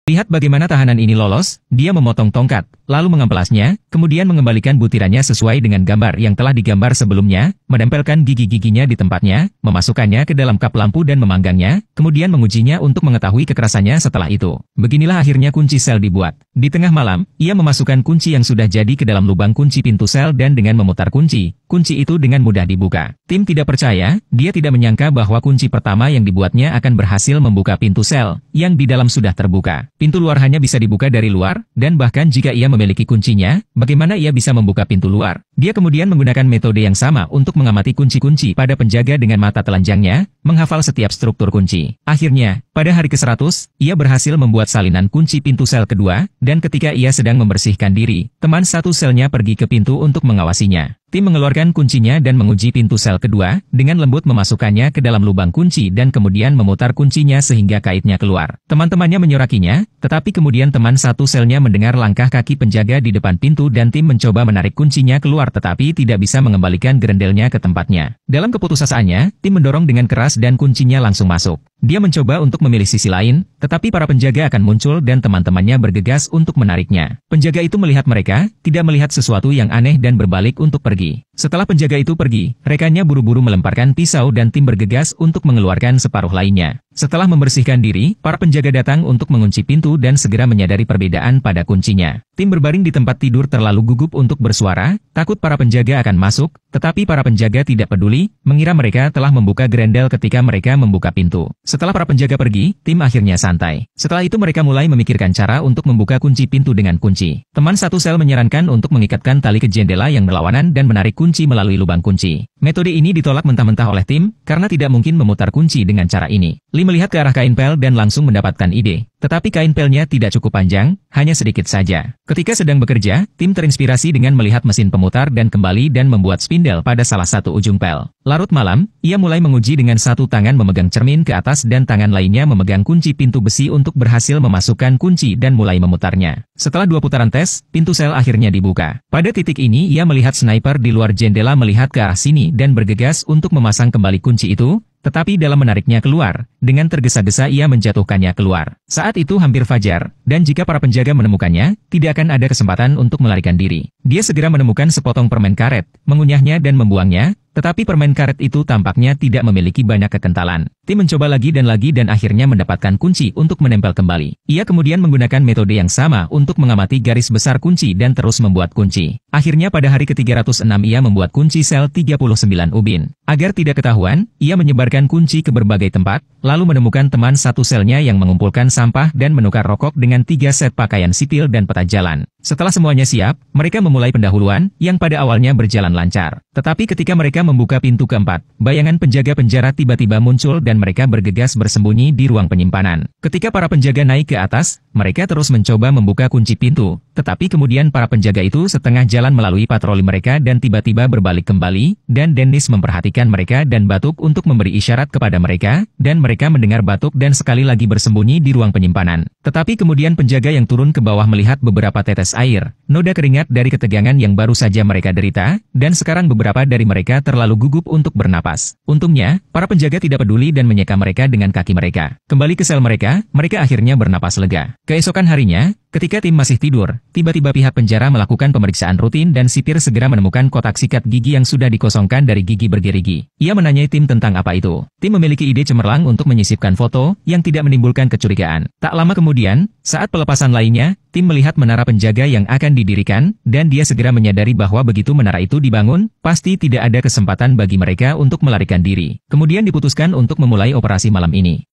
Lihat bagaimana tahanan ini lolos, dia memotong tongkat, lalu mengamplasnya, kemudian mengembalikan butirannya sesuai dengan gambar yang telah digambar sebelumnya, menempelkan gigi-giginya di tempatnya, memasukkannya ke dalam kap lampu dan memanggangnya, kemudian mengujinya untuk mengetahui kekerasannya setelah itu. Beginilah akhirnya kunci sel dibuat. Di tengah malam, ia memasukkan kunci yang sudah jadi ke dalam lubang kunci pintu sel dan dengan memutar kunci itu dengan mudah dibuka. Tim tidak percaya, dia tidak menyangka bahwa kunci pertama yang dibuatnya akan berhasil membuka pintu sel, yang di dalam sudah terbuka. Pintu luar hanya bisa dibuka dari luar, dan bahkan jika ia memiliki kuncinya, bagaimana ia bisa membuka pintu luar? Dia kemudian menggunakan metode yang sama untuk mengamati kunci-kunci pada penjaga dengan mata telanjangnya, menghafal setiap struktur kunci. Akhirnya, pada hari ke-100, ia berhasil membuat salinan kunci pintu sel kedua, dan ketika ia sedang membersihkan diri, teman satu selnya pergi ke pintu untuk mengawasinya. Tim mengeluarkan kuncinya dan menguji pintu sel kedua, dengan lembut memasukkannya ke dalam lubang kunci dan kemudian memutar kuncinya sehingga kaitnya keluar. Teman-temannya menyorakinya, tetapi kemudian teman satu selnya mendengar langkah kaki penjaga di depan pintu dan tim mencoba menarik kuncinya keluar tetapi tidak bisa mengembalikan gerendelnya ke tempatnya. Dalam keputusasanya, tim mendorong dengan keras dan kuncinya langsung masuk. Dia mencoba untuk memilih sisi lain, tetapi para penjaga akan muncul dan teman-temannya bergegas untuk menariknya. Penjaga itu melihat mereka, tidak melihat sesuatu yang aneh dan berbalik untuk pergi. Setelah penjaga itu pergi, rekannya buru-buru melemparkan pisau dan tim bergegas untuk mengeluarkan separuh lainnya. Setelah membersihkan diri, para penjaga datang untuk mengunci pintu dan segera menyadari perbedaan pada kuncinya. Tim berbaring di tempat tidur terlalu gugup untuk bersuara, takut para penjaga akan masuk, tetapi para penjaga tidak peduli, mengira mereka telah membuka gerendel ketika mereka membuka pintu. Setelah para penjaga pergi, tim akhirnya santai. Setelah itu mereka mulai memikirkan cara untuk membuka kunci pintu dengan kunci. Teman satu sel menyarankan untuk mengikatkan tali ke jendela yang berlawanan dan menarik kunci melalui lubang kunci. Metode ini ditolak mentah-mentah oleh tim, karena tidak mungkin memutar kunci dengan cara ini. Lee melihat ke arah kain pel dan langsung mendapatkan ide. Tetapi kain pelnya tidak cukup panjang, hanya sedikit saja. Ketika sedang bekerja, tim terinspirasi dengan melihat mesin pemutar dan kembali dan membuat spindel pada salah satu ujung pel. Larut malam, ia mulai menguji dengan satu tangan memegang cermin ke atas dan tangan lainnya memegang kunci pintu besi untuk berhasil memasukkan kunci dan mulai memutarnya. Setelah 2 putaran tes, pintu sel akhirnya dibuka. Pada titik ini ia melihat sniper di luar jendela melihat ke arah sini dan bergegas untuk memasang kembali kunci itu, tetapi dalam menariknya keluar, dengan tergesa-gesa ia menjatuhkannya keluar. Saat itu hampir fajar, dan jika para penjaga menemukannya, tidak akan ada kesempatan untuk melarikan diri. Dia segera menemukan sepotong permen karet, mengunyahnya dan membuangnya, tetapi permen karet itu tampaknya tidak memiliki banyak kekentalan. Tim mencoba lagi dan akhirnya mendapatkan kunci untuk menempel kembali. Ia kemudian menggunakan metode yang sama untuk mengamati garis besar kunci dan terus membuat kunci. Akhirnya pada hari ke-306 ia membuat kunci sel 39 ubin. Agar tidak ketahuan, ia menyebarkan kunci ke berbagai tempat, lalu menemukan teman satu selnya yang mengumpulkan sampah dan menukar rokok dengan 3 set pakaian sipil dan peta jalan. Setelah semuanya siap, mereka memulai pendahuluan, yang pada awalnya berjalan lancar. Tetapi ketika mereka membuka pintu keempat, bayangan penjaga penjara tiba-tiba muncul dan mereka bergegas bersembunyi di ruang penyimpanan. Ketika para penjaga naik ke atas, mereka terus mencoba membuka kunci pintu, tetapi kemudian para penjaga itu setengah jalan melalui patroli mereka dan tiba-tiba berbalik kembali, dan Dennis memperhatikan mereka dan batuk untuk memberi isyarat kepada mereka, dan mereka mendengar batuk dan sekali lagi bersembunyi di ruang penyimpanan. Tetapi kemudian penjaga yang turun ke bawah melihat beberapa tetes air, noda keringat dari ketegangan yang baru saja mereka derita, dan sekarang beberapa dari mereka terlalu gugup untuk bernapas. Untungnya, para penjaga tidak peduli dan menyeka mereka dengan kaki mereka. Kembali ke sel mereka, mereka akhirnya bernapas lega. Keesokan harinya, ketika tim masih tidur, tiba-tiba pihak penjara melakukan pemeriksaan rutin dan sipir segera menemukan kotak sikat gigi yang sudah dikosongkan dari gigi bergerigi. Ia menanyai tim tentang apa itu. Tim memiliki ide cemerlang untuk menyisipkan foto yang tidak menimbulkan kecurigaan. Tak lama kemudian, saat pelepasan lainnya, tim melihat menara penjaga yang akan didirikan, dan dia segera menyadari bahwa begitu menara itu dibangun, pasti tidak ada kesempatan bagi mereka untuk melarikan diri. Kemudian diputuskan untuk memulai operasi malam ini.